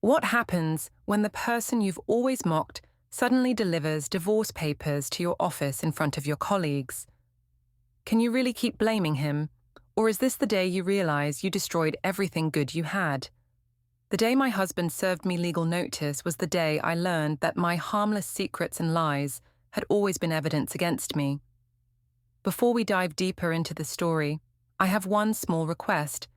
What happens when the person you've always mocked suddenly delivers divorce papers to your office in front of your colleagues? Can you really keep blaming him? Or is this the day you realize you destroyed everything good you had? The day my husband served me legal notice was the day I learned that my harmless secrets and lies had always been evidence against me. Before we dive deeper into the story, I have one small request.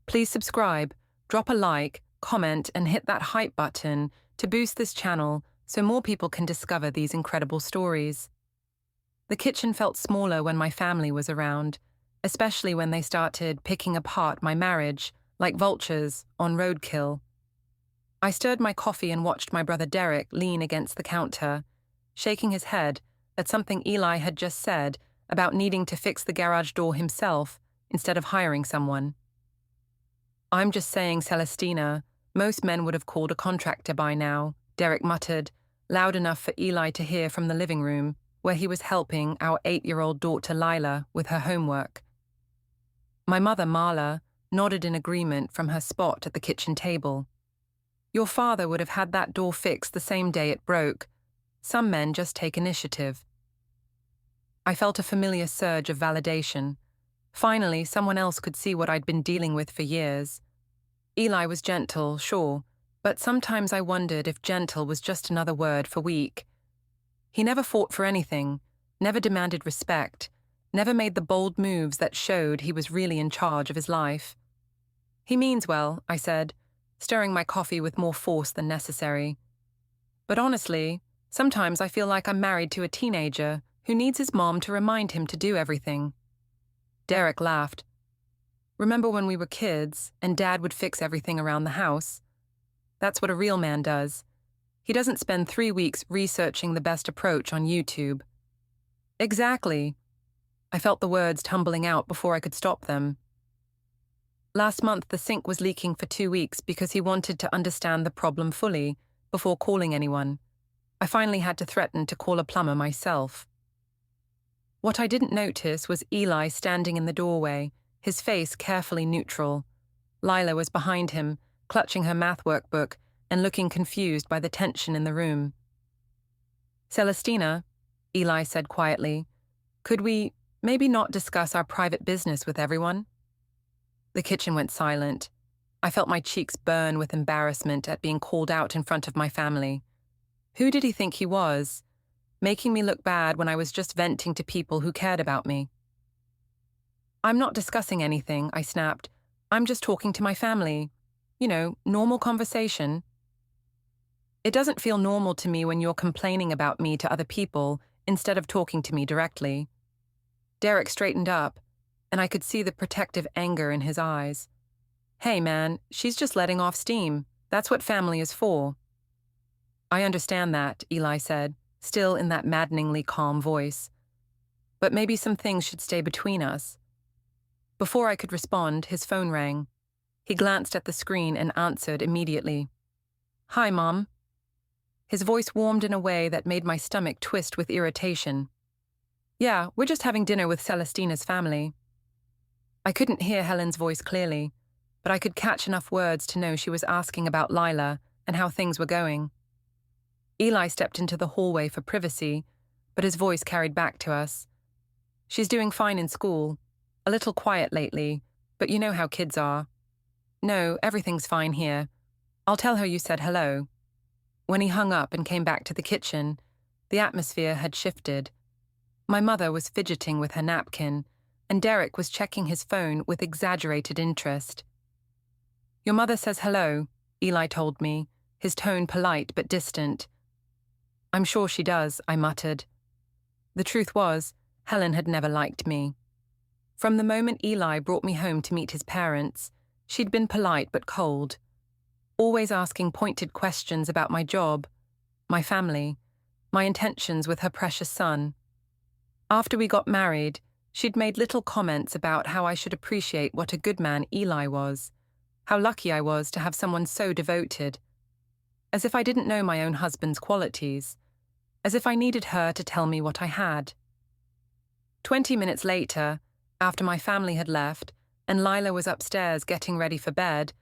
Please subscribe, drop a like, comment, and hit that hype button to boost this channel so more people can discover these incredible stories. The kitchen felt smaller when my family was around, especially when they started picking apart my marriage like vultures on roadkill. I stirred my coffee and watched my brother Derek lean against the counter, shaking his head at something Eli had just said about needing to fix the garage door himself instead of hiring someone. "I'm just saying, Celestina, most men would have called a contractor by now," Derek muttered, loud enough for Eli to hear from the living room, where he was helping our 8-year-old daughter Lila with her homework. My mother, Marla, nodded in agreement from her spot at the kitchen table. "Your father would have had that door fixed the same day it broke. Some men just take initiative." I felt a familiar surge of validation. Finally, someone else could see what I'd been dealing with for years. Eli was gentle, sure, but sometimes I wondered if gentle was just another word for weak. He never fought for anything, never demanded respect, never made the bold moves that showed he was really in charge of his life. "He means well," I said, stirring my coffee with more force than necessary. "But honestly, sometimes I feel like I'm married to a teenager who needs his mom to remind him to do everything." Derek laughed. "Remember when we were kids and Dad would fix everything around the house? That's what a real man does. He doesn't spend 3 weeks researching the best approach on YouTube." "Exactly." I felt the words tumbling out before I could stop them. "Last month the sink was leaking for 2 weeks because he wanted to understand the problem fully before calling anyone. I finally had to threaten to call a plumber myself." What I didn't notice was Eli standing in the doorway, his face carefully neutral. Lila was behind him, clutching her math workbook and looking confused by the tension in the room. "Celestina," Eli said quietly, "could we maybe not discuss our private business with everyone?" The kitchen went silent. I felt my cheeks burn with embarrassment at being called out in front of my family. Who did he think he was? Making me look bad when I was just venting to people who cared about me. "I'm not discussing anything," I snapped. "I'm just talking to my family. Normal conversation." "It doesn't feel normal to me when you're complaining about me to other people instead of talking to me directly." Derek straightened up, and I could see the protective anger in his eyes. "Hey man, she's just letting off steam. That's what family is for." "I understand that," Eli said, still in that maddeningly calm voice. "But maybe some things should stay between us." Before I could respond, his phone rang. He glanced at the screen and answered immediately. "Hi, Mom." His voice warmed in a way that made my stomach twist with irritation. "Yeah, we're just having dinner with Celestina's family." I couldn't hear Helen's voice clearly, but I could catch enough words to know she was asking about Lila and how things were going. Eli stepped into the hallway for privacy, but his voice carried back to us. "She's doing fine in school. A little quiet lately, but you know how kids are." "No, everything's fine here. I'll tell her you said hello." When he hung up and came back to the kitchen, the atmosphere had shifted. My mother was fidgeting with her napkin, and Derek was checking his phone with exaggerated interest. "Your mother says hello," Eli told me, his tone polite but distant. "I'm sure she does," I muttered. The truth was, Helen had never liked me. From the moment Eli brought me home to meet his parents, she'd been polite but cold, always asking pointed questions about my job, my family, my intentions with her precious son. After we got married, she'd made little comments about how I should appreciate what a good man Eli was, how lucky I was to have someone so devoted. As if I didn't know my own husband's qualities, as if I needed her to tell me what I had. 20 minutes later, after my family had left and Lila was upstairs getting ready for bed,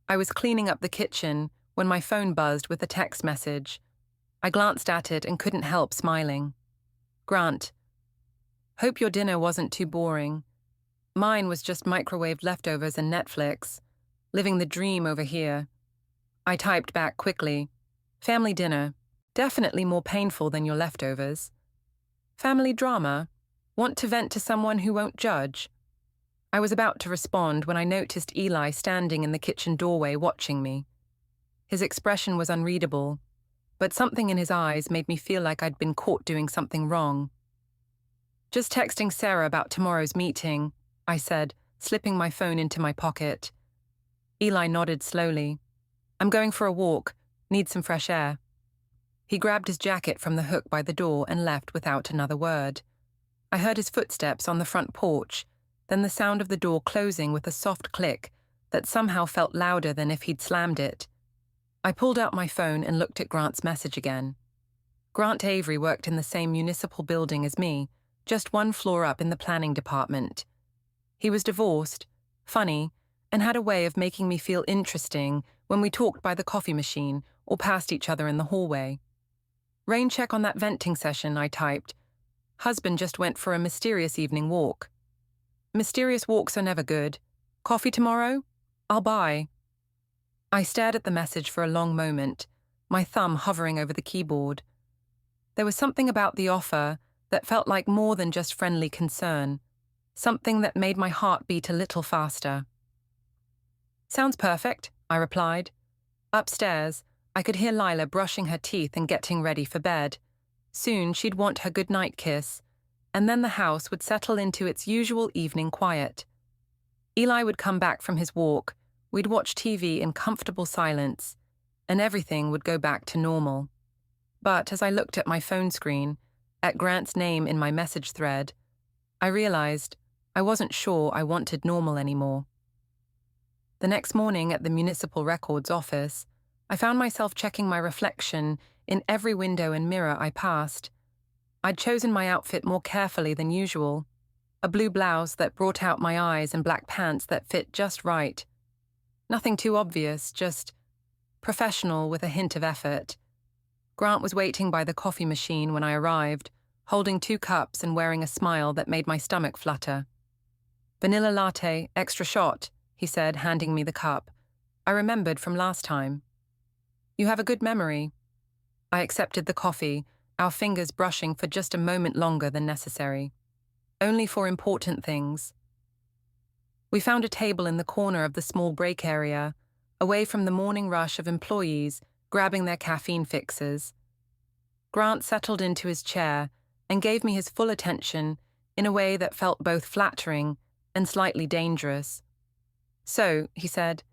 I was cleaning up the kitchen when my phone buzzed with a text message. I glanced at it and couldn't help smiling. Grant, hope your dinner wasn't too boring. Mine was just microwaved leftovers and Netflix. Living the dream over here. I typed back quickly. Family dinner. Definitely more painful than your leftovers. Family drama. Want to vent to someone who won't judge. I was about to respond when I noticed Eli standing in the kitchen doorway watching me. His expression was unreadable, but something in his eyes made me feel like I'd been caught doing something wrong. Just texting Sarah about tomorrow's meeting, I said, slipping my phone into my pocket. Eli nodded slowly. I'm going for a walk. Need some fresh air. He grabbed his jacket from the hook by the door and left without another word. I heard his footsteps on the front porch, then the sound of the door closing with a soft click that somehow felt louder than if he'd slammed it. I pulled out my phone and looked at Grant's message again. Grant Avery worked in the same municipal building as me, just one floor up in the planning department. He was divorced, funny, and had a way of making me feel interesting when we talked by the coffee machine or passed each other in the hallway. Rain check on that venting session, I typed. Husband just went for a mysterious evening walk. Mysterious walks are never good. Coffee tomorrow? I'll buy. I stared at the message for a long moment, my thumb hovering over the keyboard. There was something about the offer that felt like more than just friendly concern, something that made my heart beat a little faster. Sounds perfect, I replied. Upstairs, I could hear Lila brushing her teeth and getting ready for bed. Soon she'd want her goodnight kiss, and then the house would settle into its usual evening quiet. Eli would come back from his walk, we'd watch TV in comfortable silence, and everything would go back to normal. But as I looked at my phone screen, at Grant's name in my message thread, I realized I wasn't sure I wanted normal anymore. The next morning at the municipal records office, I found myself checking my reflection in every window and mirror I passed. I'd chosen my outfit more carefully than usual, a blue blouse that brought out my eyes and black pants that fit just right. Nothing too obvious, just professional with a hint of effort. Grant was waiting by the coffee machine when I arrived, holding 2 cups and wearing a smile that made my stomach flutter. Vanilla latte, extra shot, he said, handing me the cup. I remembered from last time. You have a good memory. I accepted the coffee, our fingers brushing for just a moment longer than necessary. Only for important things. We found a table in the corner of the small break area, away from the morning rush of employees grabbing their caffeine fixes. Grant settled into his chair and gave me his full attention in a way that felt both flattering and slightly dangerous. So, he said,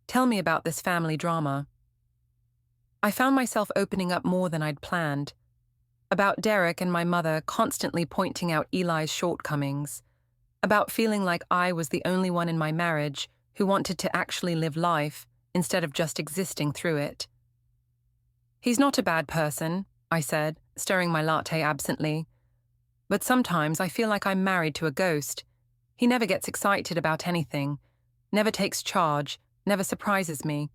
tell me about this family drama. I found myself opening up more than I'd planned. About Derek and my mother constantly pointing out Eli's shortcomings. About feeling like I was the only one in my marriage who wanted to actually live life instead of just existing through it. He's not a bad person, I said, stirring my latte absently. But sometimes I feel like I'm married to a ghost. He never gets excited about anything, never takes charge, never surprises me.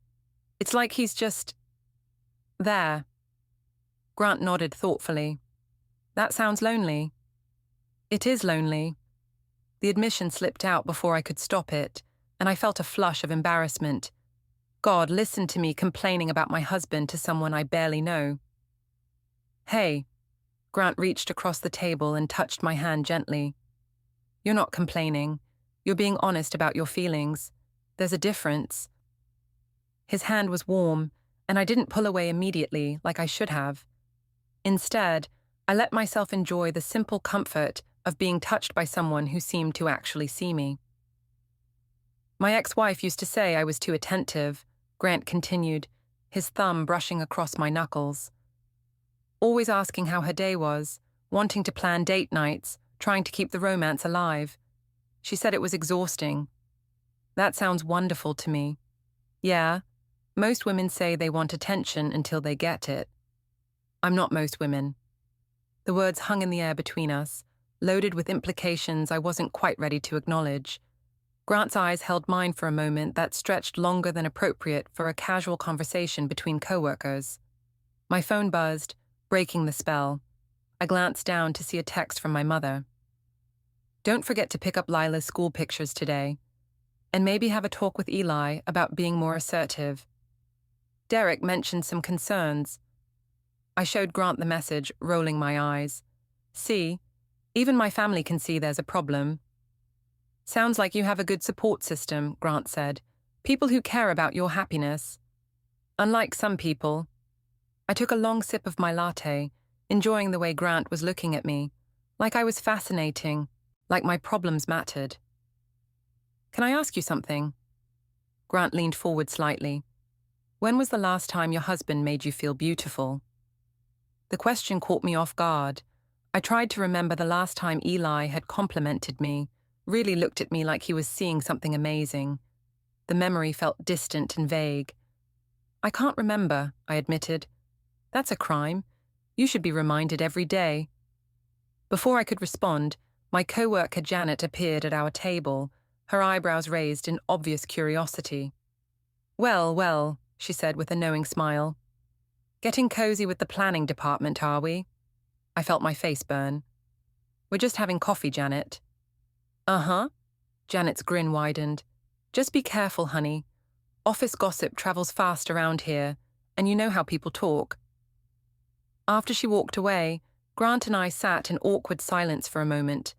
It's like he's just there. Grant nodded thoughtfully. That sounds lonely. It is lonely. The admission slipped out before I could stop it, and I felt a flush of embarrassment. God, listen to me complaining about my husband to someone I barely know. Hey. Grant reached across the table and touched my hand gently. You're not complaining. You're being honest about your feelings. There's a difference. His hand was warm, and I didn't pull away immediately like I should have. Instead, I let myself enjoy the simple comfort of being touched by someone who seemed to actually see me. My ex-wife used to say I was too attentive, Grant continued, his thumb brushing across my knuckles. Always asking how her day was, wanting to plan date nights, trying to keep the romance alive. She said it was exhausting. That sounds wonderful to me. Yeah, most women say they want attention until they get it. I'm not most women. The words hung in the air between us, loaded with implications I wasn't quite ready to acknowledge. Grant's eyes held mine for a moment that stretched longer than appropriate for a casual conversation between coworkers. My phone buzzed, breaking the spell. I glanced down to see a text from my mother. Don't forget to pick up Lila's school pictures today, and maybe have a talk with Eli about being more assertive. Derek mentioned some concerns. I showed Grant the message, rolling my eyes. See, even my family can see there's a problem. Sounds like you have a good support system, Grant said. People who care about your happiness. Unlike some people. I took a long sip of my latte, enjoying the way Grant was looking at me, like I was fascinating, like my problems mattered. Can I ask you something? Grant leaned forward slightly. When was the last time your husband made you feel beautiful? The question caught me off guard. I tried to remember the last time Eli had complimented me, really looked at me like he was seeing something amazing. The memory felt distant and vague. I can't remember, I admitted. That's a crime. You should be reminded every day. Before I could respond, my co-worker Janet appeared at our table, her eyebrows raised in obvious curiosity. Well, she said with a knowing smile. Getting cozy with the planning department, are we? I felt my face burn. We're just having coffee, Janet. Uh-huh. Janet's grin widened. Just be careful, honey. Office gossip travels fast around here, and you know how people talk. After she walked away, Grant and I sat in awkward silence for a moment.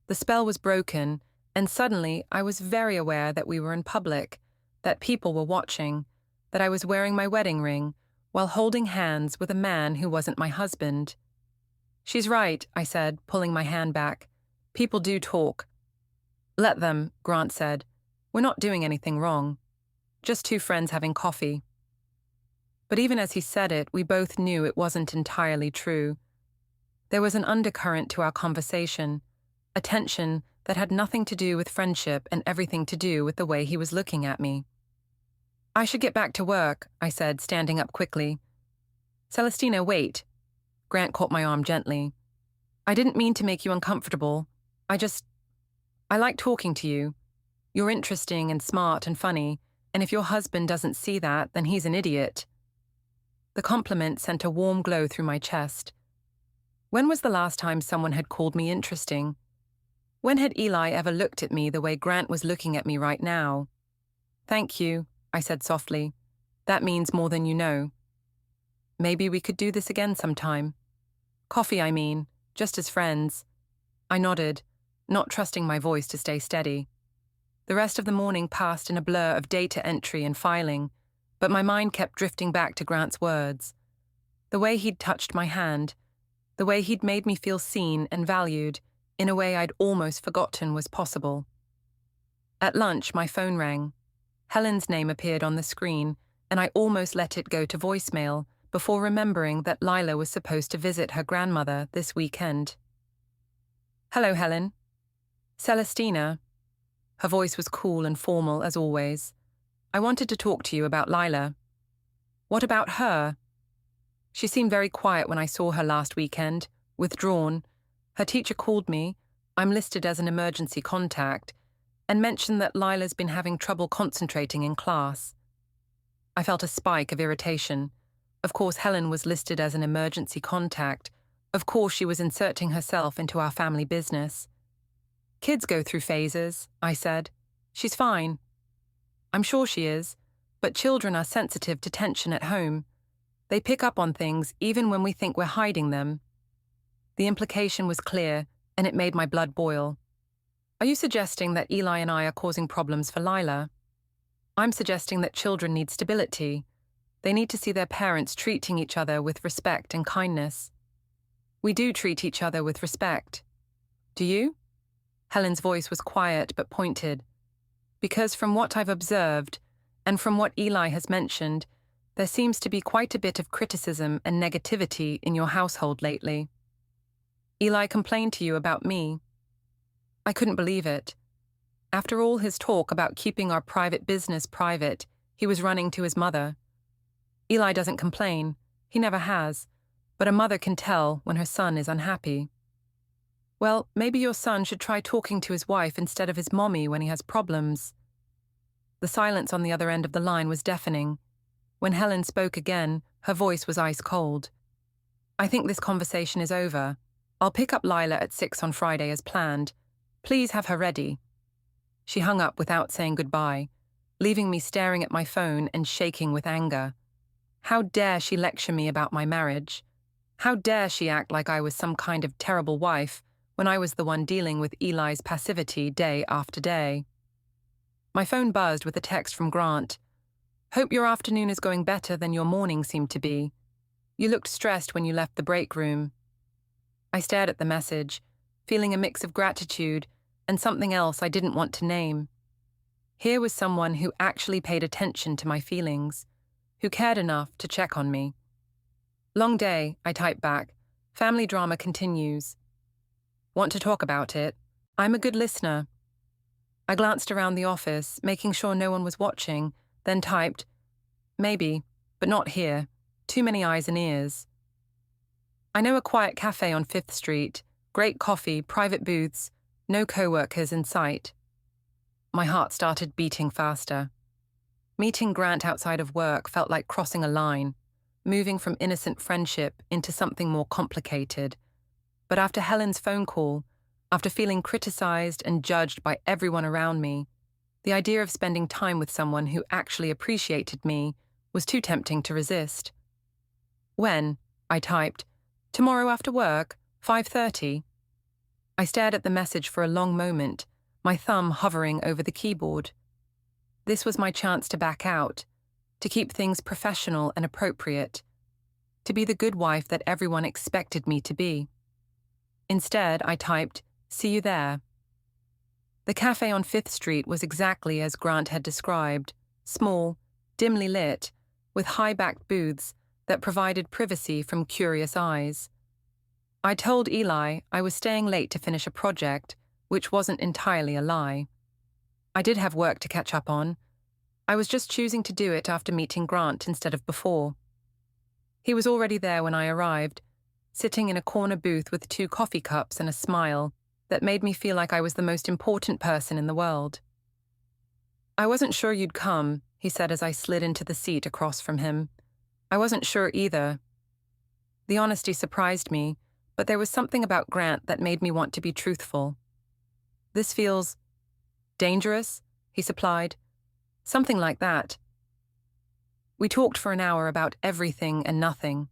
The spell was broken, and suddenly I was very aware that we were in public, that people were watching, that I was wearing my wedding ring, while holding hands with a man who wasn't my husband. She's right, I said, pulling my hand back. People do talk. Let them, Grant said. We're not doing anything wrong. Just two friends having coffee. But even as he said it, we both knew it wasn't entirely true. There was an undercurrent to our conversation, a tension that had nothing to do with friendship and everything to do with the way he was looking at me. I should get back to work, I said, standing up quickly. Celestina, wait. Grant caught my arm gently. I didn't mean to make you uncomfortable. I like talking to you. You're interesting and smart and funny, and if your husband doesn't see that, then he's an idiot. The compliment sent a warm glow through my chest. When was the last time someone had called me interesting? When had Eli ever looked at me the way Grant was looking at me right now? Thank you, I said softly. That means more than you know. Maybe we could do this again sometime. Coffee, I mean, just as friends. I nodded, not trusting my voice to stay steady. The rest of the morning passed in a blur of data entry and filing, but my mind kept drifting back to Grant's words. The way he'd touched my hand, the way he'd made me feel seen and valued in a way I'd almost forgotten was possible. At lunch, my phone rang. Helen's name appeared on the screen, and I almost let it go to voicemail before remembering that Lila was supposed to visit her grandmother this weekend. Hello, Helen. Celestina. Her voice was cool and formal as always. I wanted to talk to you about Lila. What about her? She seemed very quiet when I saw her last weekend, withdrawn. Her teacher called me, I'm listed as an emergency contact, and mentioned that Lila's been having trouble concentrating in class. I felt a spike of irritation. Of course Helen was listed as an emergency contact. Of course she was inserting herself into our family business. Kids go through phases, I said. She's fine. I'm sure she is, but children are sensitive to tension at home. They pick up on things even when we think we're hiding them. The implication was clear, and it made my blood boil. Are you suggesting that Eli and I are causing problems for Lila? I'm suggesting that children need stability. They need to see their parents treating each other with respect and kindness. We do treat each other with respect. Do you? Helen's voice was quiet but pointed. Because from what I've observed, and from what Eli has mentioned, there seems to be quite a bit of criticism and negativity in your household lately. Eli complained to you about me. I couldn't believe it. After all his talk about keeping our private business private, he was running to his mother. Eli doesn't complain. He never has. But a mother can tell when her son is unhappy. Well, maybe your son should try talking to his wife instead of his mommy when he has problems. The silence on the other end of the line was deafening. When Helen spoke again, her voice was ice cold. I think this conversation is over. I'll pick up Lila at 6 on Friday as planned. Please have her ready. She hung up without saying goodbye, leaving me staring at my phone and shaking with anger. How dare she lecture me about my marriage? How dare she act like I was some kind of terrible wife when I was the one dealing with Eli's passivity day after day? My phone buzzed with a text from Grant. Hope your afternoon is going better than your morning seemed to be. You looked stressed when you left the break room. I stared at the message, feeling a mix of gratitude and something else I didn't want to name. Here was someone who actually paid attention to my feelings, who cared enough to check on me. Long day, I typed back. Family drama continues. Want to talk about it? I'm a good listener. I glanced around the office, making sure no one was watching, then typed, maybe, but not here. Too many eyes and ears. I know a quiet cafe on 5th Street, great coffee, private booths, no co-workers in sight. My heart started beating faster. Meeting Grant outside of work felt like crossing a line, moving from innocent friendship into something more complicated. But after Helen's phone call, after feeling criticized and judged by everyone around me, the idea of spending time with someone who actually appreciated me was too tempting to resist. When? I typed. Tomorrow after work, 5:30. I stared at the message for a long moment, my thumb hovering over the keyboard. This was my chance to back out, to keep things professional and appropriate, to be the good wife that everyone expected me to be. Instead, I typed, see you there. The cafe on 5th Street was exactly as Grant had described, small, dimly lit, with high-backed booths that provided privacy from curious eyes. I told Eli I was staying late to finish a project, which wasn't entirely a lie. I did have work to catch up on. I was just choosing to do it after meeting Grant instead of before. He was already there when I arrived, sitting in a corner booth with 2 coffee cups and a smile that made me feel like I was the most important person in the world. I wasn't sure you'd come, he said as I slid into the seat across from him. I wasn't sure either. The honesty surprised me, but there was something about Grant that made me want to be truthful. This feels dangerous, he supplied. Something like that. We talked for an hour about everything and nothing.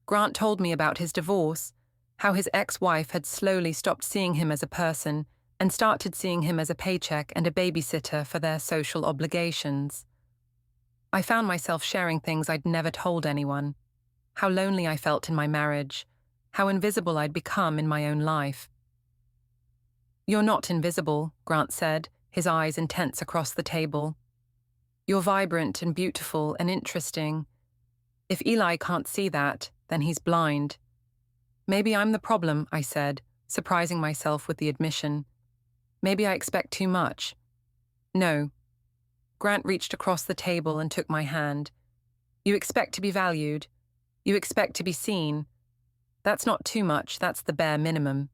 Grant told me about his divorce, how his ex-wife had slowly stopped seeing him as a person and started seeing him as a paycheck and a babysitter for their social obligations. I found myself sharing things I'd never told anyone. How lonely I felt in my marriage, how invisible I'd become in my own life. You're not invisible, Grant said, his eyes intense across the table. You're vibrant and beautiful and interesting. If Eli can't see that, then he's blind. Maybe I'm the problem, I said, surprising myself with the admission. Maybe I expect too much. No. Grant reached across the table and took my hand. You expect to be valued. You expect to be seen. That's not too much, that's the bare minimum.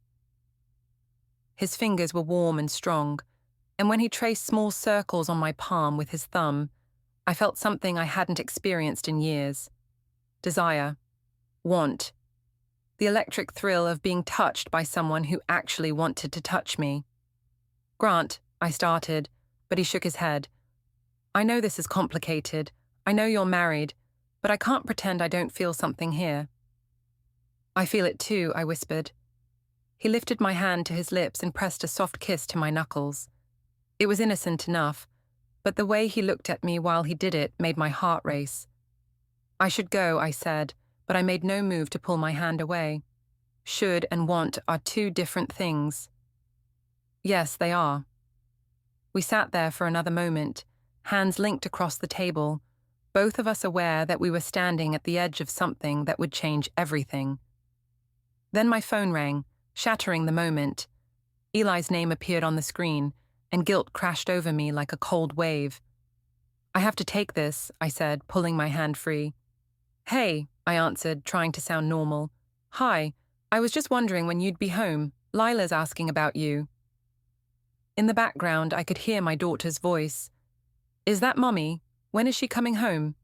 His fingers were warm and strong, and when he traced small circles on my palm with his thumb, I felt something I hadn't experienced in years. Desire. Want. The electric thrill of being touched by someone who actually wanted to touch me. Grant, I started, but he shook his head. I know this is complicated. I know you're married, but I can't pretend I don't feel something here. I feel it too, I whispered. He lifted my hand to his lips and pressed a soft kiss to my knuckles. It was innocent enough, but the way he looked at me while he did it made my heart race. I should go, I said, but I made no move to pull my hand away. Should and want are 2 different things. Yes, they are. We sat there for another moment, hands linked across the table, both of us aware that we were standing at the edge of something that would change everything. Then my phone rang, shattering the moment. Eli's name appeared on the screen, and guilt crashed over me like a cold wave. I have to take this, I said, pulling my hand free. Hey, I answered, trying to sound normal. Hi, I was just wondering when you'd be home. Lila's asking about you." In the background, I could hear my daughter's voice. "Is that Mummy? When is she coming home?"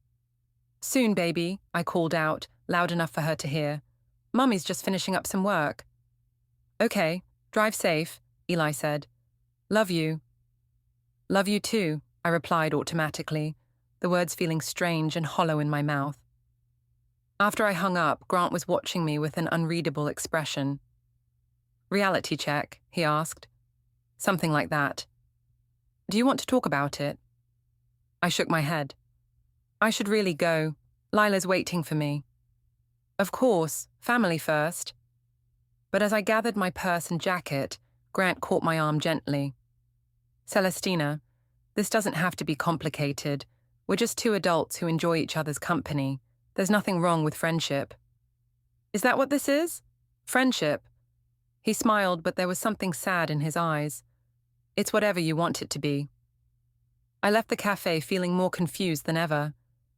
"Soon, baby," I called out, loud enough for her to hear. "Mummy's just finishing up some work." "Okay, drive safe," Eli said. "Love you." "Love you too," I replied automatically, the words feeling strange and hollow in my mouth. After I hung up, Grant was watching me with an unreadable expression. "Reality check?" he asked. "Something like that." "Do you want to talk about it?" I shook my head. "I should really go. Lila's waiting for me." "Of course, family first." But as I gathered my purse and jacket, Grant caught my arm gently. "Celestina, this doesn't have to be complicated. We're just two adults who enjoy each other's company. There's nothing wrong with friendship." "Is that what this is? Friendship?" He smiled, but there was something sad in his eyes. "It's whatever you want it to be." I left the cafe feeling more confused than ever.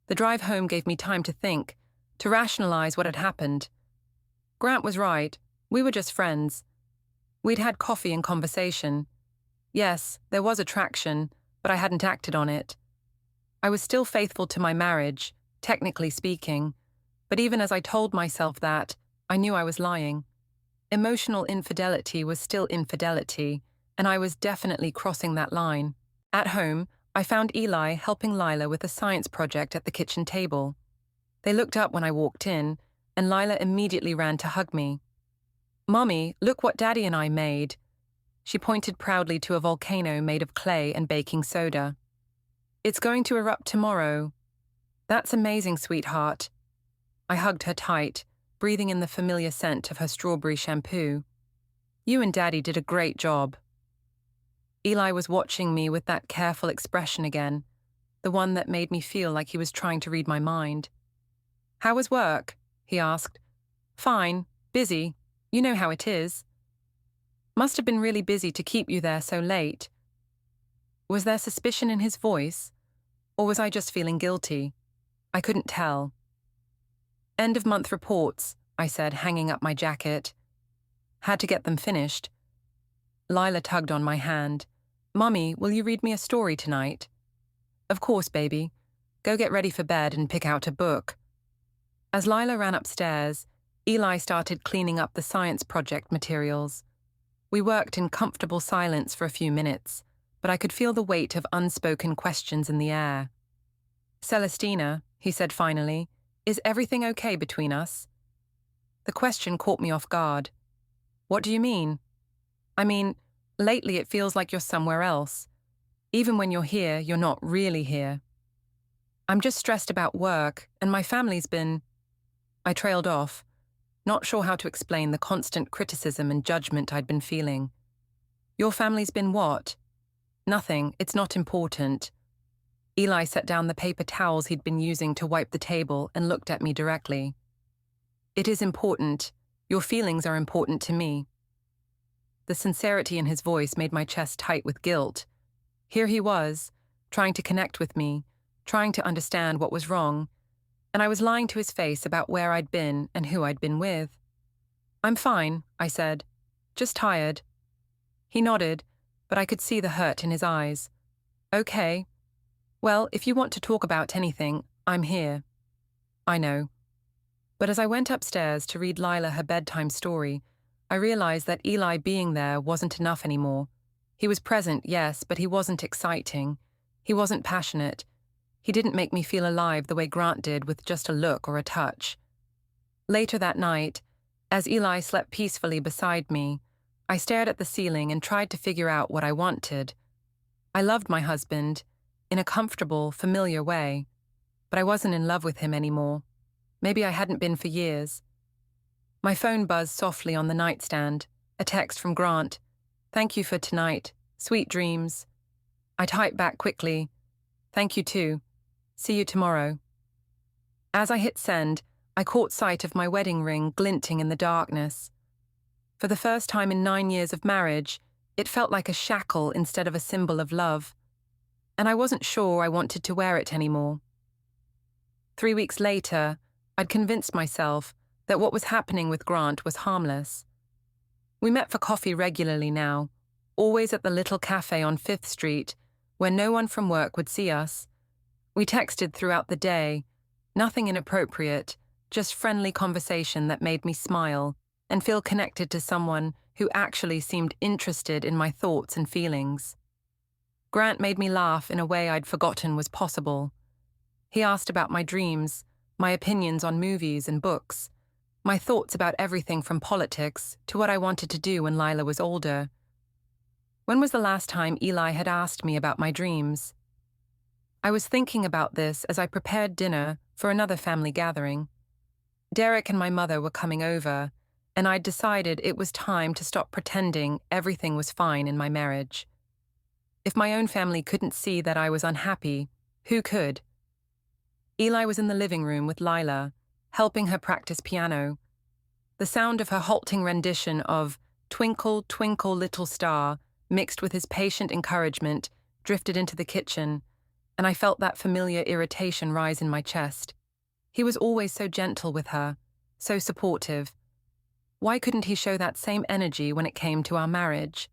The drive home gave me time to think, to rationalize what had happened. Grant was right. We were just friends. We'd had coffee and conversation. Yes, there was attraction, but I hadn't acted on it. I was still faithful to my marriage, technically speaking, but even as I told myself that, I knew I was lying. Emotional infidelity was still infidelity, and I was definitely crossing that line. At home, I found Eli helping Lila with a science project at the kitchen table. They looked up when I walked in, and Lila immediately ran to hug me. "Mummy, look what Daddy and I made." She pointed proudly to a volcano made of clay and baking soda. "It's going to erupt tomorrow." "That's amazing, sweetheart." I hugged her tight, breathing in the familiar scent of her strawberry shampoo. "You and Daddy did a great job." Eli was watching me with that careful expression again, the one that made me feel like he was trying to read my mind. "How was work?" he asked. "Fine, busy. You know how it is." "Must have been really busy to keep you there so late." Was there suspicion in his voice, or was I just feeling guilty? I couldn't tell. "End of month reports," I said, hanging up my jacket. "Had to get them finished." Lila tugged on my hand. "Mummy, will you read me a story tonight?" "Of course, baby. Go get ready for bed and pick out a book." As Lila ran upstairs, Eli started cleaning up the science project materials. We worked in comfortable silence for a few minutes, but I could feel the weight of unspoken questions in the air. "Celestina," he said finally, "is everything okay between us?" The question caught me off guard. "What do you mean?" "I mean, lately it feels like you're somewhere else. Even when you're here, you're not really here." "I'm just stressed about work, and my family's been—" I trailed off, not sure how to explain the constant criticism and judgment I'd been feeling. "Your family's been what?" "Nothing, it's not important." Eli set down the paper towels he'd been using to wipe the table and looked at me directly. "It is important. Your feelings are important to me." The sincerity in his voice made my chest tight with guilt. Here he was, trying to connect with me, trying to understand what was wrong, and I was lying to his face about where I'd been and who I'd been with. "I'm fine," I said. "Just tired." He nodded, but I could see the hurt in his eyes. "Okay. Well, if you want to talk about anything, I'm here." "I know." But as I went upstairs to read Lila her bedtime story, I realized that Eli being there wasn't enough anymore. He was present, yes, but he wasn't exciting. He wasn't passionate. He didn't make me feel alive the way Grant did with just a look or a touch. Later that night, as Eli slept peacefully beside me, I stared at the ceiling and tried to figure out what I wanted. I loved my husband, in a comfortable, familiar way, but I wasn't in love with him anymore. Maybe I hadn't been for years. My phone buzzed softly on the nightstand, a text from Grant. "Thank you for tonight. Sweet dreams." I typed back quickly. "Thank you too. See you tomorrow." As I hit send, I caught sight of my wedding ring glinting in the darkness. For the first time in 9 years of marriage, it felt like a shackle instead of a symbol of love. And I wasn't sure I wanted to wear it anymore. 3 weeks later, I'd convinced myself that what was happening with Grant was harmless. We met for coffee regularly now, always at the little cafe on 5th Street, where no one from work would see us. We texted throughout the day, nothing inappropriate, just friendly conversation that made me smile and feel connected to someone who actually seemed interested in my thoughts and feelings. Grant made me laugh in a way I'd forgotten was possible. He asked about my dreams, my opinions on movies and books, my thoughts about everything from politics to what I wanted to do when Lila was older. When was the last time Eli had asked me about my dreams? I was thinking about this as I prepared dinner for another family gathering. Derek and my mother were coming over, and I'd decided it was time to stop pretending everything was fine in my marriage. If my own family couldn't see that I was unhappy, who could? Eli was in the living room with Lila, helping her practice piano. The sound of her halting rendition of "Twinkle, Twinkle, Little Star" mixed with his patient encouragement drifted into the kitchen, and I felt that familiar irritation rise in my chest. He was always so gentle with her, so supportive. Why couldn't he show that same energy when it came to our marriage?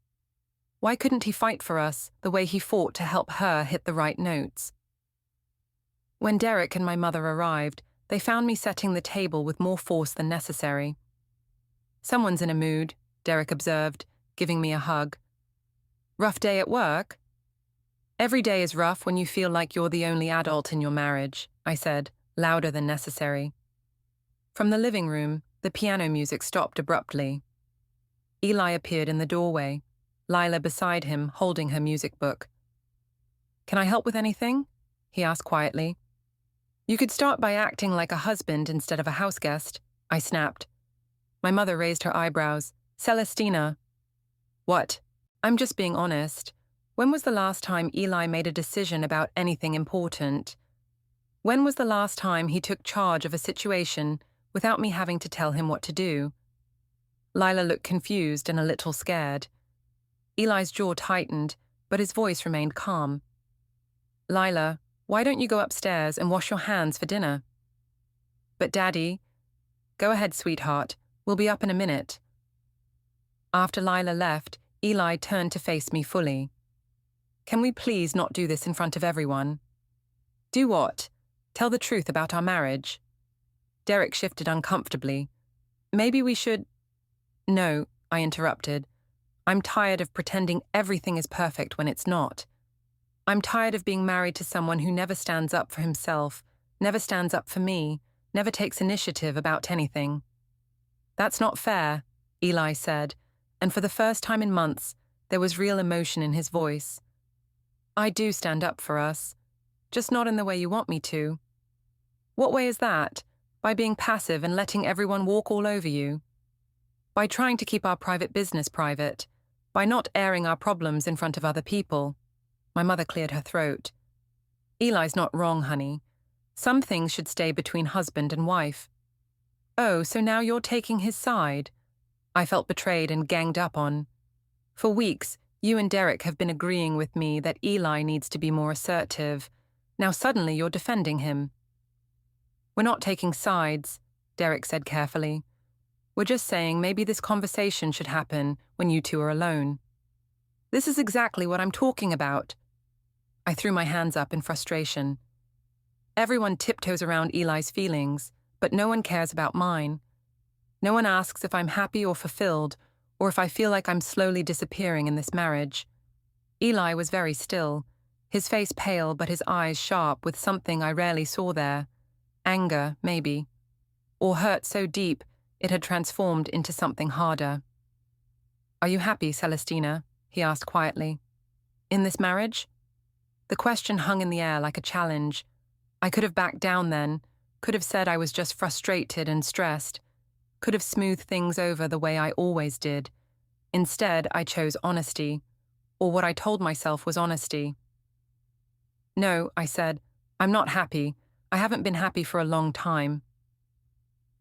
Why couldn't he fight for us the way he fought to help her hit the right notes? When Derek and my mother arrived, they found me setting the table with more force than necessary. "Someone's in a mood," Derek observed, giving me a hug. "Rough day at work?" "Every day is rough when you feel like you're the only adult in your marriage," I said, louder than necessary. From the living room, the piano music stopped abruptly. Eli appeared in the doorway, Lila beside him holding her music book. "Can I help with anything?" he asked quietly. "You could start by acting like a husband instead of a houseguest," I snapped. My mother raised her eyebrows. "Celestina." "What?" "I'm just being honest. When was the last time Eli made a decision about anything important? When was the last time he took charge of a situation without me having to tell him what to do?" Lila looked confused and a little scared. Eli's jaw tightened, but his voice remained calm. "Lila, why don't you go upstairs and wash your hands for dinner?" "But Daddy..." "Go ahead, sweetheart. We'll be up in a minute." After Lila left, Eli turned to face me fully. "Can we please not do this in front of everyone?" "Do what? Tell the truth about our marriage?" Derek shifted uncomfortably. "Maybe we should..." "No," I interrupted. "I'm tired of pretending everything is perfect when it's not. I'm tired of being married to someone who never stands up for himself, never stands up for me, never takes initiative about anything." "That's not fair," Eli said, and for the first time in months, there was real emotion in his voice. "I do stand up for us, just not in the way you want me to." "What way is that? By being passive and letting everyone walk all over you? By trying to keep our private business private? By not airing our problems in front of other people?" My mother cleared her throat. "Eli's not wrong, honey. Some things should stay between husband and wife." "Oh, so now you're taking his side?" I felt betrayed and ganged up on. "For weeks, you and Derek have been agreeing with me that Eli needs to be more assertive. Now suddenly you're defending him." "We're not taking sides," Derek said carefully. "We're just saying maybe this conversation should happen when you two are alone." "This is exactly what I'm talking about." I threw my hands up in frustration. Everyone tiptoes around Eli's feelings, but no one cares about mine. No one asks if I'm happy or fulfilled, or if I feel like I'm slowly disappearing in this marriage. Eli was very still, his face pale but his eyes sharp with something I rarely saw there. Anger, maybe. Or hurt so deep it had transformed into something harder. "Are you happy, Celestina?" he asked quietly. "In this marriage?" The question hung in the air like a challenge. I could have backed down then, could have said I was just frustrated and stressed, could have smoothed things over the way I always did. Instead, I chose honesty, or what I told myself was honesty. "No," I said, "I'm not happy. I haven't been happy for a long time."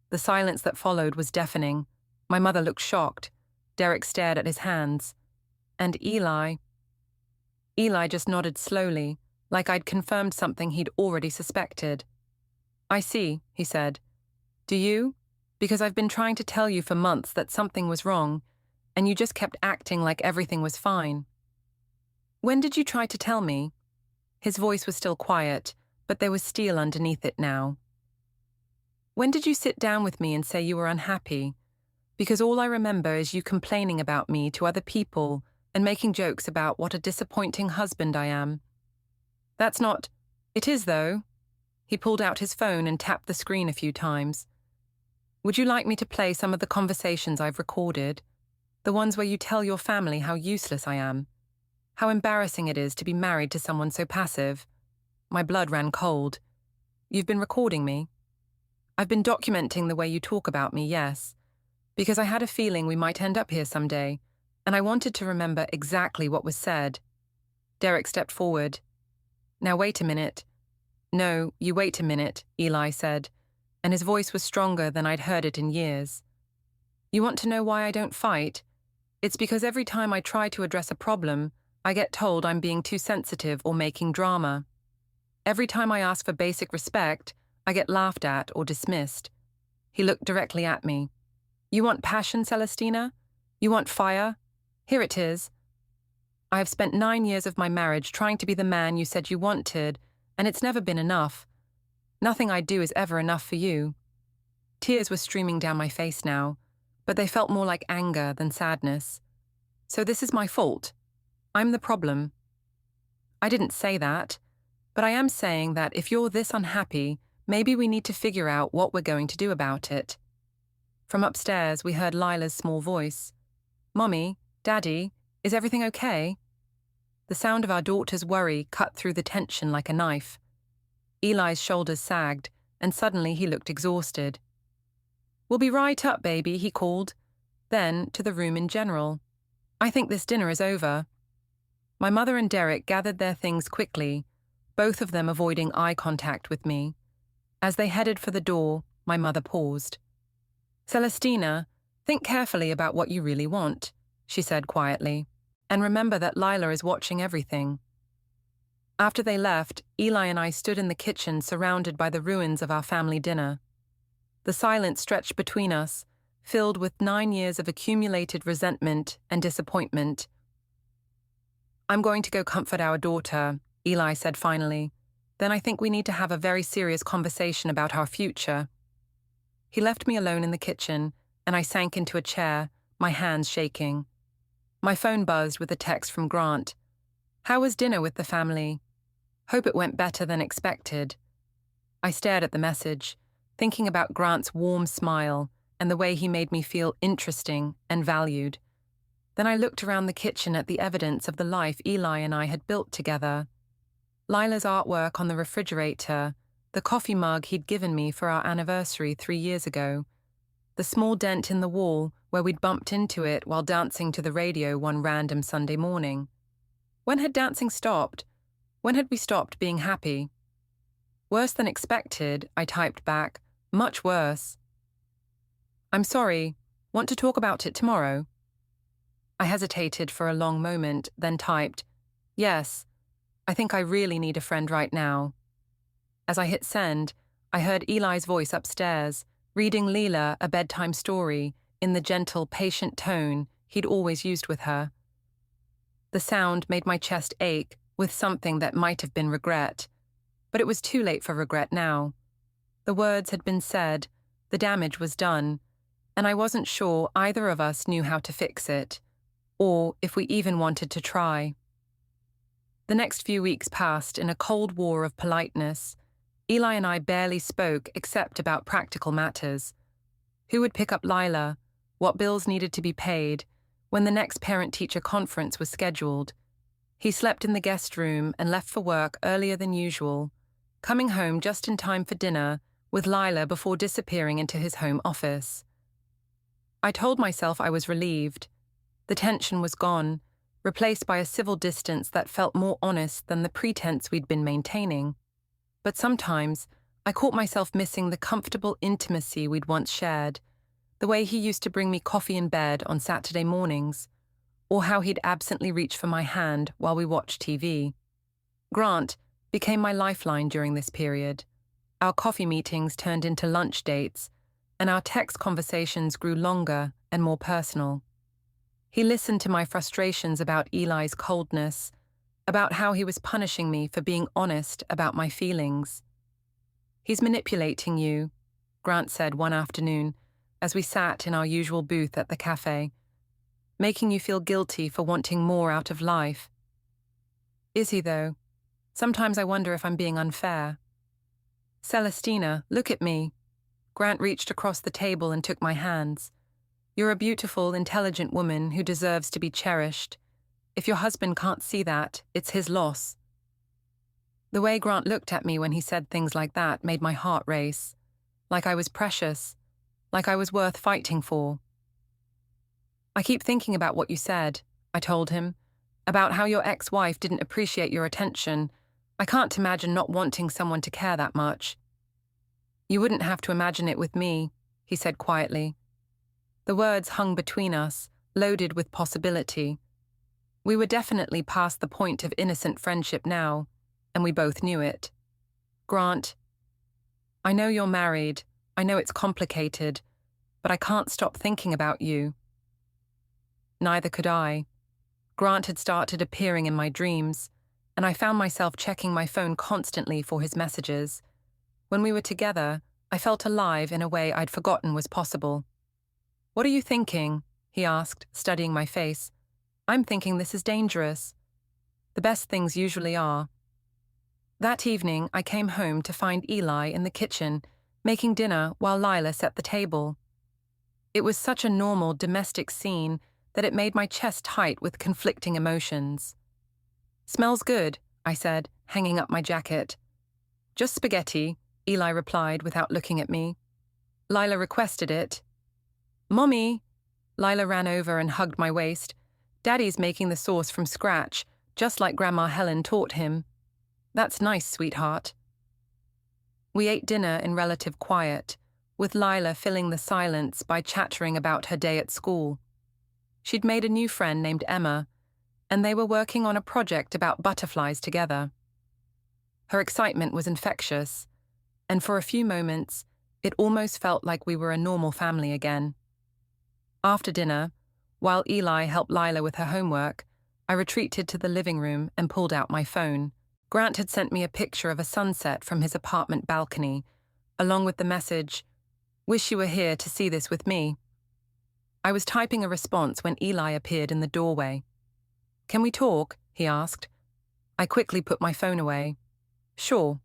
The silence that followed was deafening. My mother looked shocked. Derek stared at his hands. And Eli just nodded slowly, like I'd confirmed something he'd already suspected. "I see," he said. "Do you? Because I've been trying to tell you for months that something was wrong. and you just kept acting like everything was fine. When did you try to tell me? His voice was still quiet, but there was steel underneath it now. When did you sit down with me and say you were unhappy? Because all I remember is you complaining about me to other people and making jokes about what a disappointing husband I am. That's not... It is, though. He pulled out his phone and tapped the screen a few times. Would you like me to play some of the conversations I've recorded? The ones where you tell your family how useless I am. How embarrassing it is to be married to someone so passive. My blood ran cold. You've been recording me? I've been documenting the way you talk about me, yes. Because I had a feeling we might end up here someday, and I wanted to remember exactly what was said. Derek stepped forward. Now wait a minute. No, you wait a minute, Eli said, and his voice was stronger than I'd heard it in years. You want to know why I don't fight? It's because every time I try to address a problem, I get told I'm being too sensitive or making drama. Every time I ask for basic respect, I get laughed at or dismissed. He looked directly at me. You want passion, Celestina? You want fire? Here it is. I have spent 9 years of my marriage trying to be the man you said you wanted, and it's never been enough. Nothing I do is ever enough for you. Tears were streaming down my face now, but they felt more like anger than sadness. So this is my fault. I'm the problem. I didn't say that, but I am saying that if you're this unhappy, maybe we need to figure out what we're going to do about it. From upstairs, we heard Lila's small voice. Mommy, Daddy, is everything okay? The sound of our daughter's worry cut through the tension like a knife. Eli's shoulders sagged, and suddenly he looked exhausted. We'll be right up, baby, he called. Then, to the room in general. I think this dinner is over. My mother and Derek gathered their things quickly, both of them avoiding eye contact with me. As they headed for the door, my mother paused. Celestina, think carefully about what you really want, she said quietly, and remember that Lila is watching everything. After they left, Eli and I stood in the kitchen surrounded by the ruins of our family dinner. The silence stretched between us, filled with 9 years of accumulated resentment and disappointment. I'm going to go comfort our daughter, Eli said finally. Then I think we need to have a very serious conversation about our future. He left me alone in the kitchen, and I sank into a chair, my hands shaking. My phone buzzed with a text from Grant. How was dinner with the family? Hope it went better than expected. I stared at the message, thinking about Grant's warm smile and the way he made me feel interesting and valued. Then I looked around the kitchen at the evidence of the life Eli and I had built together. Lila's artwork on the refrigerator, the coffee mug he'd given me for our anniversary 3 years ago, the small dent in the wall where we'd bumped into it while dancing to the radio one random Sunday morning. When had dancing stopped? When had we stopped being happy? Worse than expected, I typed back. Much worse. I'm sorry. Want to talk about it tomorrow? I hesitated for a long moment, then typed, Yes, I think I really need a friend right now. As I hit send, I heard Eli's voice upstairs, reading Leela a bedtime story in the gentle, patient tone he'd always used with her. The sound made my chest ache with something that might have been regret, but it was too late for regret now. The words had been said, the damage was done, and I wasn't sure either of us knew how to fix it, or if we even wanted to try. The next few weeks passed in a cold war of politeness. Eli and I barely spoke except about practical matters. Who would pick up Lila? What bills needed to be paid? When the next parent-teacher conference was scheduled? He slept in the guest room and left for work earlier than usual, coming home just in time for dinner with Lila before disappearing into his home office. I told myself I was relieved. The tension was gone, replaced by a civil distance that felt more honest than the pretense we'd been maintaining. But sometimes I caught myself missing the comfortable intimacy we'd once shared, the way he used to bring me coffee in bed on Saturday mornings, or how he'd absently reach for my hand while we watched TV. Grant became my lifeline during this period. Our coffee meetings turned into lunch dates, and our text conversations grew longer and more personal. He listened to my frustrations about Eli's coldness, about how he was punishing me for being honest about my feelings. "He's manipulating you," Grant said one afternoon as we sat in our usual booth at the cafe, "making you feel guilty for wanting more out of life." "Is he, though? Sometimes I wonder if I'm being unfair." "Celestina, look at me." Grant reached across the table and took my hands. "You're a beautiful, intelligent woman who deserves to be cherished. If your husband can't see that, it's his loss." The way Grant looked at me when he said things like that made my heart race, like I was precious, like I was worth fighting for. "I keep thinking about what you said," I told him, "about how your ex-wife didn't appreciate your attention. I can't imagine not wanting someone to care that much." "You wouldn't have to imagine it with me," he said quietly. The words hung between us, loaded with possibility. We were definitely past the point of innocent friendship now, and we both knew it. "Grant, I know you're married, I know it's complicated, but I can't stop thinking about you." Neither could I. Grant had started appearing in my dreams, and I found myself checking my phone constantly for his messages. When we were together, I felt alive in a way I'd forgotten was possible. "What are you thinking?" he asked, studying my face. "I'm thinking this is dangerous." The best things usually are. That evening, I came home to find Eli in the kitchen, making dinner while Lila set the table. It was such a normal domestic scene that it made my chest tight with conflicting emotions. "Smells good," I said, hanging up my jacket. "Just spaghetti," Eli replied without looking at me. "Lila requested it." "Mommy!" Lila ran over and hugged my waist. "Daddy's making the sauce from scratch, just like Grandma Helen taught him." "That's nice, sweetheart." We ate dinner in relative quiet, with Lila filling the silence by chattering about her day at school. She'd made a new friend named Emma, and they were working on a project about butterflies together. Her excitement was infectious, and for a few moments, it almost felt like we were a normal family again. After dinner, while Eli helped Lila with her homework, I retreated to the living room and pulled out my phone. Grant had sent me a picture of a sunset from his apartment balcony, along with the message, "Wish you were here to see this with me." I was typing a response when Eli appeared in the doorway. "Can we talk?" he asked. I quickly put my phone away. "Sure."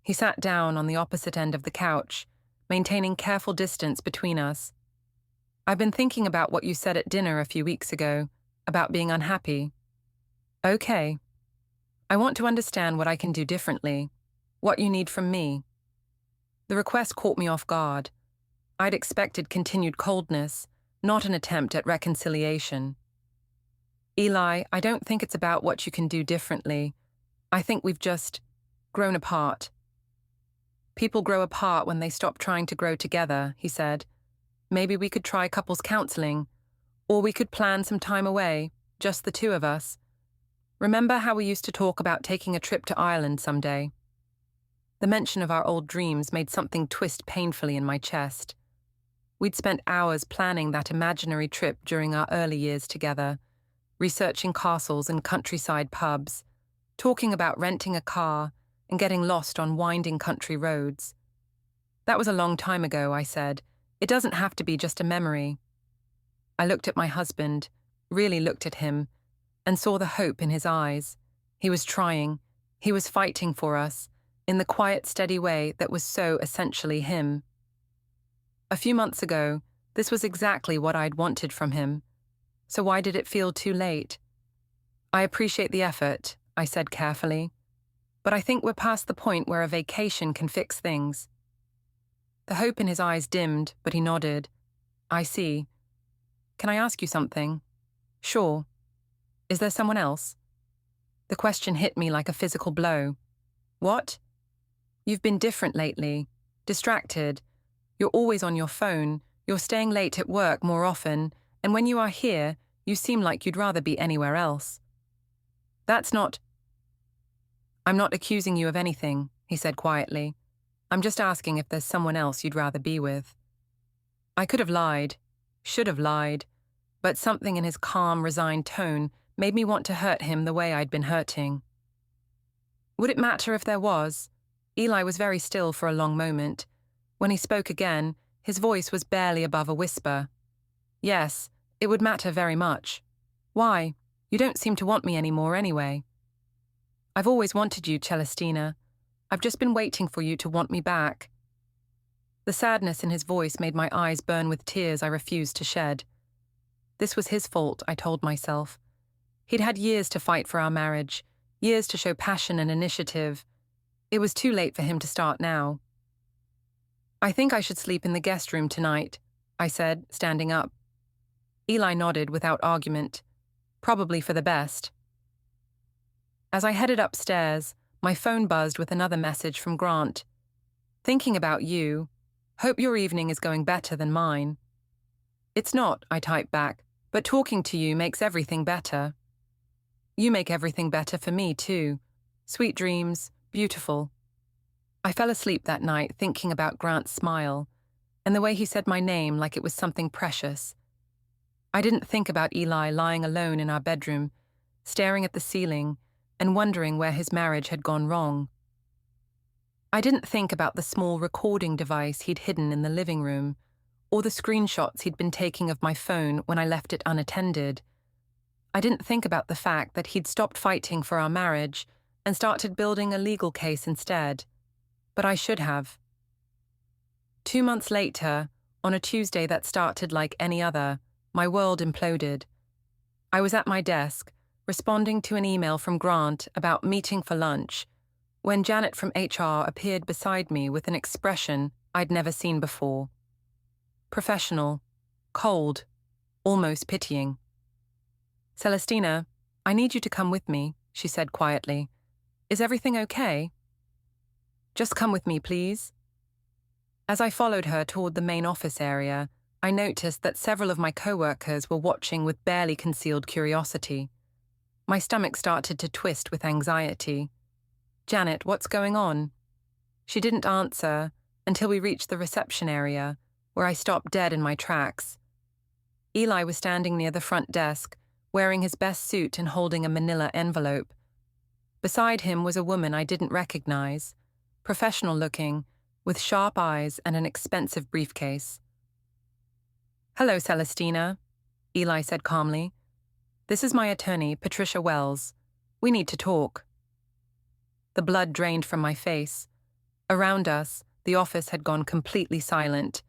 He sat down on the opposite end of the couch, maintaining careful distance between us. "I've been thinking about what you said at dinner a few weeks ago, about being unhappy." "Okay. I want to understand what I can do differently, what you need from me." The request caught me off guard. I'd expected continued coldness, not an attempt at reconciliation. "Eli, I don't think it's about what you can do differently. I think we've just grown apart." "People grow apart when they stop trying to grow together," he said. "Maybe we could try couples counseling, or we could plan some time away, just the two of us. Remember how we used to talk about taking a trip to Ireland someday?" The mention of our old dreams made something twist painfully in my chest. We'd spent hours planning that imaginary trip during our early years together, researching castles and countryside pubs, talking about renting a car and getting lost on winding country roads. "That was a long time ago," I said. "It doesn't have to be just a memory." I looked at my husband, really looked at him, and saw the hope in his eyes. He was trying. He was fighting for us, in the quiet, steady way that was so essentially him. A few months ago, this was exactly what I'd wanted from him. So why did it feel too late? "I appreciate the effort," I said carefully, "but I think we're past the point where a vacation can fix things." The hope in his eyes dimmed, but he nodded. "I see. Can I ask you something?" "Sure. Is there someone else?" The question hit me like a physical blow. "What?" "You've been different lately. Distracted. You're always on your phone. You're staying late at work more often, and when you are here, you seem like you'd rather be anywhere else." "That's not—" "I'm not accusing you of anything," he said quietly. "I'm just asking if there's someone else you'd rather be with." I could have lied, should have lied, but something in his calm, resigned tone made me want to hurt him the way I'd been hurting. Would it matter if there was? Eli was very still for a long moment. When he spoke again, his voice was barely above a whisper. Yes, it would matter very much. Why? You don't seem to want me anymore anyway. I've always wanted you, Celestina. I've just been waiting for you to want me back. The sadness in his voice made my eyes burn with tears I refused to shed. This was his fault, I told myself. He'd had years to fight for our marriage, years to show passion and initiative. It was too late for him to start now. I think I should sleep in the guest room tonight, I said, standing up. Eli nodded without argument, probably for the best. As I headed upstairs, my phone buzzed with another message from Grant. Thinking about you. Hope your evening is going better than mine. It's not, I typed back, but talking to you makes everything better. You make everything better for me, too. Sweet dreams, beautiful. I fell asleep that night thinking about Grant's smile, and the way he said my name like it was something precious. I didn't think about Eli lying alone in our bedroom, staring at the ceiling, and wondering where his marriage had gone wrong. I didn't think about the small recording device he'd hidden in the living room, or the screenshots he'd been taking of my phone when I left it unattended. I didn't think about the fact that he'd stopped fighting for our marriage and started building a legal case instead. But I should have. 2 months later, on a Tuesday that started like any other, my world imploded. I was at my desk, responding to an email from Grant about meeting for lunch, when Janet from HR appeared beside me with an expression I'd never seen before. Professional, cold, almost pitying. Celestina, I need you to come with me, she said quietly. Is everything okay? Just come with me, please. As I followed her toward the main office area, I noticed that several of my co-workers were watching with barely concealed curiosity. My stomach started to twist with anxiety. Janet, what's going on? She didn't answer until we reached the reception area, where I stopped dead in my tracks. Eli was standing near the front desk, wearing his best suit and holding a manila envelope. Beside him was a woman I didn't recognize, professional-looking, with sharp eyes and an expensive briefcase. Hello, Celestina, Eli said calmly. This is my attorney, Patricia Wells. We need to talk. The blood drained from my face. Around us, the office had gone completely silent.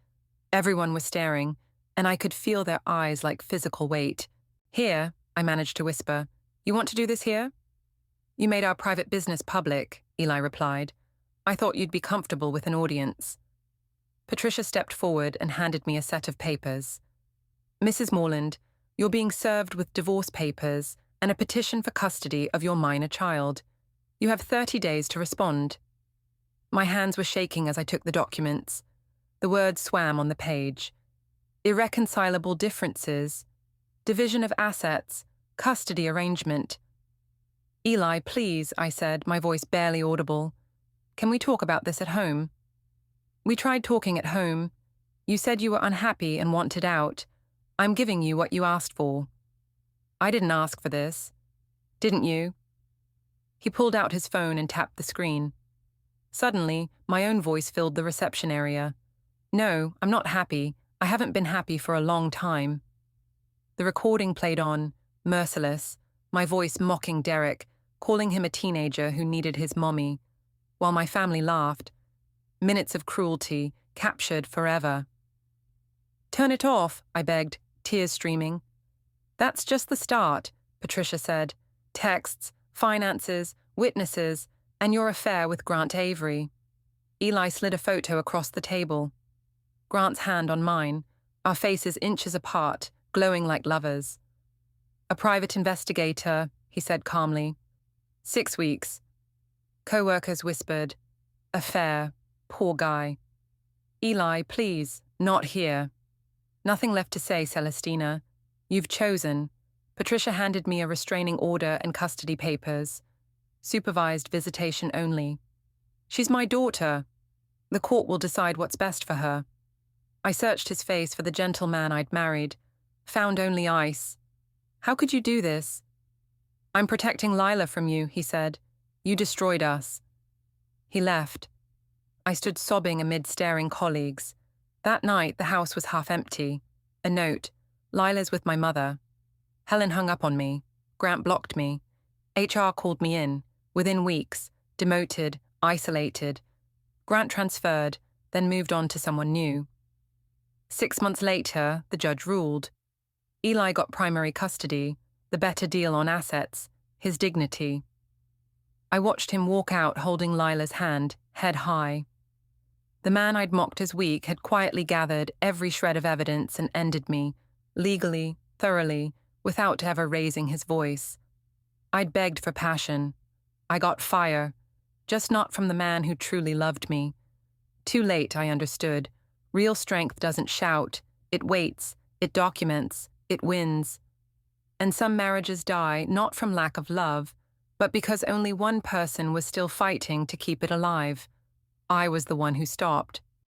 Everyone was staring, and I could feel their eyes like physical weight. Here, I managed to whisper. You want to do this here? You made our private business public, Eli replied. I thought you'd be comfortable with an audience. Patricia stepped forward and handed me a set of papers. Mrs. Morland, you're being served with divorce papers and a petition for custody of your minor child. You have 30 days to respond. My hands were shaking as I took the documents. The words swam on the page. Irreconcilable differences, division of assets, custody arrangement. Eli, please, I said, my voice barely audible. Can we talk about this at home? We tried talking at home. You said you were unhappy and wanted out. I'm giving you what you asked for. I didn't ask for this. Didn't you? He pulled out his phone and tapped the screen. Suddenly, my own voice filled the reception area. No, I'm not happy. I haven't been happy for a long time. The recording played on, merciless, my voice mocking Derek, calling him a teenager who needed his mommy, while my family laughed. Minutes of cruelty, captured forever. Turn it off, I begged, tears streaming. That's just the start, Patricia said. Texts, finances, witnesses, and your affair with Grant Avery. Eli slid a photo across the table. Grant's hand on mine, our faces inches apart, glowing like lovers. A private investigator, he said calmly. 6 weeks. Co-workers whispered. Affair. Poor guy. Eli, please, not here. Nothing left to say, Celestina. You've chosen. Patricia handed me a restraining order and custody papers. Supervised visitation only. She's my daughter. The court will decide what's best for her. I searched his face for the gentleman I'd married, Found only ice. How could you do this? I'm protecting Lila from you, he said. You destroyed us. He left. I stood sobbing amid staring colleagues. That night, the house was half empty. A note. Lila's with my mother. Helen hung up on me. Grant blocked me. HR called me in. Within weeks. Demoted. Isolated. Grant transferred, then moved on to someone new. 6 months later, the judge ruled. Eli got primary custody, the better deal on assets, his dignity. I watched him walk out holding Lila's hand, head high. The man I'd mocked as weak had quietly gathered every shred of evidence and ended me, legally, thoroughly, without ever raising his voice. I'd begged for passion. I got fire, just not from the man who truly loved me. Too late, I understood. Real strength doesn't shout. It waits. It documents. It wins. And some marriages die not from lack of love, but because only one person was still fighting to keep it alive. I was the one who stopped.